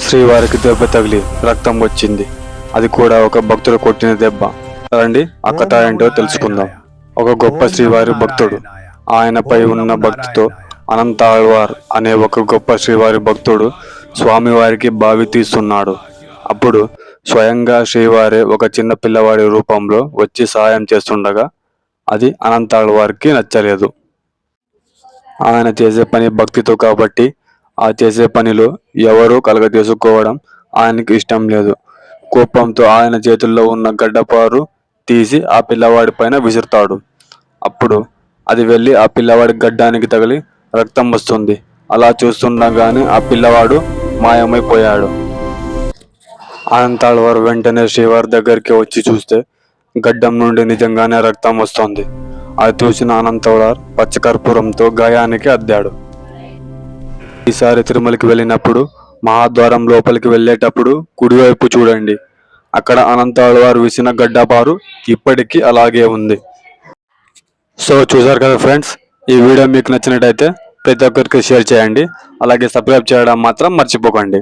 శ్రీవారికి దెబ్బ తగిలి రక్తం వచ్చింది. అది కూడా ఒక భక్తుడు కొట్టిన దెబ్బ. రండి ఆ కథ ఏంటో తెలుసుకుందాం. ఒక గొప్ప శ్రీవారి భక్తుడు. ఆయనపై ఉన్న భక్తితో అనంతాళ్వార్ అనే ఒక గొప్ప శ్రీవారి భక్తుడు స్వామివారికి బావి తీస్తున్నాడు. అప్పుడు స్వయంగా శ్రీవారే ఒక చిన్న పిల్లవాడి రూపంలో వచ్చి సహాయం చేస్తుండగా అది అనంతాళ్వార్కి నచ్చలేదు. ఆయన చేసే పని భక్తితో కాబట్టి ఆ చేసే పనిలో ఎవరూ కలగజేసుకోవడం ఆయనకి ఇష్టం లేదు. కోపంతో ఆయన చేతుల్లో ఉన్న గడ్డపారు తీసి ఆ పిల్లవాడి పైన విసురుతాడు. అప్పుడు అది వెళ్ళి ఆ పిల్లవాడి గడ్డానికి తగిలి రక్తం వస్తుంది. అలా చూస్తుండగానే ఆ పిల్లవాడు మాయమైపోయాడు. అనంతాళ్వార్ వెంటనే శ్రీవారి దగ్గరికి వచ్చి చూస్తే గడ్డం నుండి నిజంగానే రక్తం వస్తుంది. అది చూసిన అనంతాళ్వార్ పచ్చకర్పూరంతో గాయానికి అద్దాడు. ఈసారి తిరుమలకి వెళ్ళినప్పుడు మహాద్వారం లోపలికి వెళ్ళేటప్పుడు కుడివైపు చూడండి. అక్కడ అనంతాళ్వార్ విసిన గడ్డపారు ఇప్పటికీ అలాగే ఉంది. సో చూసారు కదా ఫ్రెండ్స్, ఈ వీడియో మీకు నచ్చినట్టయితే ప్రతి ఒక్కరికి షేర్ చేయండి. అలాగే సబ్స్క్రైబ్ చేయడం మాత్రం మర్చిపోకండి.